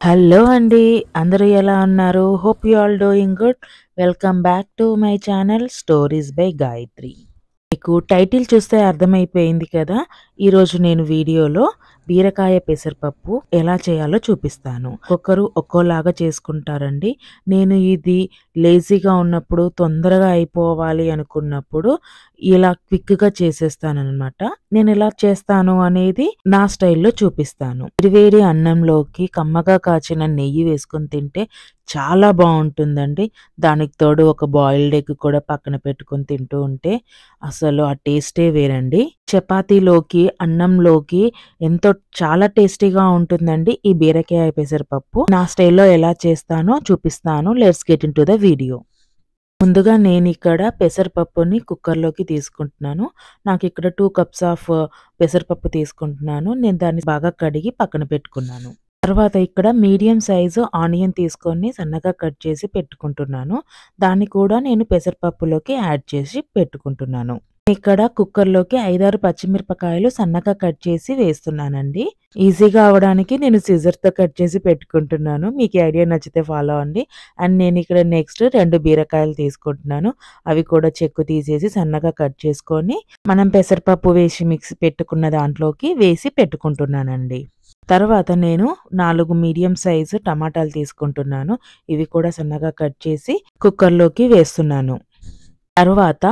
Hello అండి. అందరూ ఎలా ఉన్నారు? Hope you all doing good. Welcome back to my channel stories by Gayatri. మీకు టైటిల్ చూస్తే అర్థమైపోయింది కదా! ఈరోజు నేను వీడియోలో బీరకాయ పెసరపప్పు ఎలా చేయాలో చూపిస్తాను. ఒక్కొక్కరు ఒక్కోలాగా చేసుకుంటారండి. నేను ఇది లేజీగా ఉన్నప్పుడు, తొందరగా అయిపోవాలి అనుకున్నప్పుడు ఇలా క్విక్‌గా చేసేస్తాననమాట. నేను ఎలా చేస్తాను అనేది నా స్టైల్‌లో చూపిస్తాను. వేడివేడి అన్నంలోకి కమ్మగా కాచిన నెయ్యి వేసుకొని తింటే చాలా బావుంటుందండి. దానికి తోడు ఒక బాయిల్డ్ ఎగ్ కూడా పక్కన పెట్టుకొని తింటూ ఉంటే అసలు ఆ టేస్టే వేరండి. చపాతీలోకి, అన్నంలోకి ఎంతో చాలా టేస్టీగా ఉంటుందండి ఈ బీరకాయ పెసరపప్పు. నా స్టైల్‌లో ఎలా చేస్తానో చూపిస్తాను. Let's get into the video. ముందుగా నేనిక్కడ పెసరపప్పుని కుక్కర్‌లోకి తీసుకుంటున్నాను. నాకిక్కడ 2 కప్స్ ఆఫ్ పెసరపప్పు తీసుకుంటున్నాను. నేను దాన్ని బాగా కడిగి పక్కన పెట్టుకున్నాను. తర్వాత ఇక్కడ మీడియం సైజు ఆనియన్ తీసుకొని సన్నగా కట్ చేసి పెట్టుకుంటున్నాను. దాన్ని కూడా నేను పెసరపప్పులోకి యాడ్ చేసి పెట్టుకుంటున్నాను. ఇక్కడ కుక్కర్‌లోకి 5, 6 పచ్చిమిరపకాయలు సన్నగా కట్ చేసి వేస్తున్నానండి. ఈజీగా అవ్వడానికి నేను సిజర్‌తో కట్ చేసి పెట్టుకుంటున్నాను. మీకు ఈ ఐడియా నచ్చితే ఫాలో అవ్వండి. అండ్ నేను ఇక్కడ నెక్స్ట్ 2 బీరకాయలు తీసుకుంటున్నాను. అవి కూడా చెక్కు తీసేసి సన్నగా కట్ చేసుకొని మనం పెసరపప్పు వేసి మిక్సీ పెట్టుకున్న దాంట్లోకి వేసి పెట్టుకుంటున్నానండి. తర్వాత నేను 4 మీడియం సైజు టమాటాలు తీసుకుంటున్నాను. ఇవి కూడా సన్నగా కట్ చేసి కుక్కర్‌లోకి వేస్తున్నాను. తర్వాత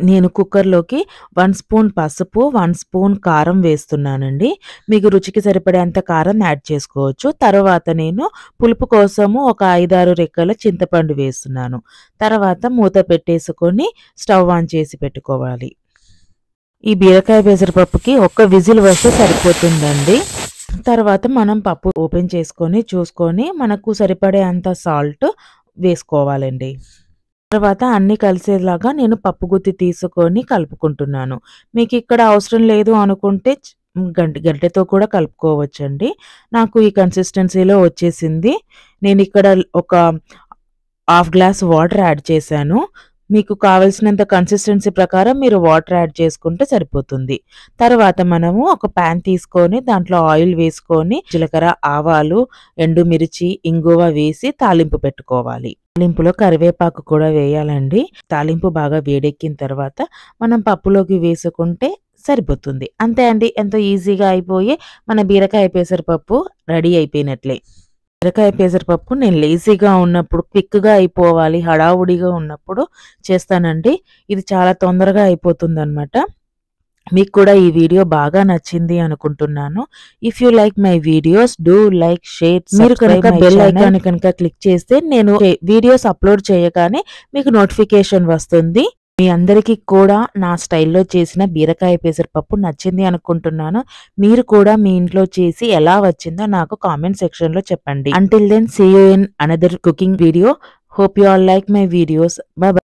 నేను కుక్కర్‌లోకి 1 స్పూన్ పసుపు, 1 స్పూన్ కారం వేస్తున్నానండి. మీకు రుచికి సరిపడేంత కారం యాడ్ చేసుకోవచ్చు. తర్వాత నేను పులుపు కోసము ఒక 5, 6 రెక్కల చింతపండు వేస్తున్నాను. తర్వాత మూత పెట్టేసుకొని స్టవ్ ఆన్ చేసి పెట్టుకోవాలి. ఈ బీరకాయ పెసరపప్పుకి ఒక్క విజిల్ వస్తే సరిపోతుందండి. తర్వాత మనం పప్పు ఓపెన్ చేసుకొని చూసుకొని మనకు సరిపడే అంత సాల్ట్ వేసుకోవాలండి. తర్వాత అన్నీ కలిసేలాగా నేను పప్పు గుత్తి తీసుకొని కలుపుకుంటున్నాను. మీకు ఇక్కడ అవసరం లేదు అనుకుంటే గరిటెతో కూడా కలుపుకోవచ్చండి. నాకు ఈ కన్సిస్టెన్సీలో వచ్చేసింది. నేను ఇక్కడ ఒక హాఫ్ గ్లాస్ వాటర్ యాడ్ చేశాను. మీకు కావాల్సినంత కన్సిస్టెన్సీ ప్రకారం మీరు వాటర్ యాడ్ చేసుకుంటే సరిపోతుంది. తర్వాత మనము ఒక పాన్ తీసుకొని దాంట్లో ఆయిల్ వేసుకొని జీలకర్ర, ఆవాలు, ఎండుమిర్చి, ఇంగువ వేసి తాలింపు పెట్టుకోవాలి. తాలింపులో కరివేపాకు కూడా వేయాలండి. తాలింపు బాగా వేడెక్కిన తర్వాత మనం పప్పులోకి వేసుకుంటే సరిపోతుంది. అంతే అండి. ఎంతో ఈజీగా అయిపోయి మన బీరకాయ పెసరపప్పు రెడీ అయిపోయినట్లే. బీరకాయ పెసరపప్పు నేను లేజీగా ఉన్నప్పుడు, క్విక్‌గా అయిపోవాలి, హడావుడిగా ఉన్నప్పుడు చేస్తానండి. ఇది చాలా తొందరగా అయిపోతుందనమాట. మీకు కూడా ఈ వీడియో బాగా నచ్చింది అనుకుంటున్నాను. If you like my videos do like, share, మీరు కనుక బెల్ ఐకాన్ కనుక క్లిక్ చేస్తే నేను వీడియోస్ అప్లోడ్ చేయగానే మీకు నోటిఫికేషన్ వస్తుంది. మీ అందరికీ కూడా నా స్టైల్‌లో చేసిన బీరకాయ పెసరపప్పు నచ్చింది అనుకుంటున్నాను. మీరు కూడా మీ ఇంట్లో చేసి ఎలా వచ్చిందో నాకు కామెంట్ సెక్షన్‌లో చెప్పండి. Until then see you in another cooking video. Hope you all like my videos. Bye by.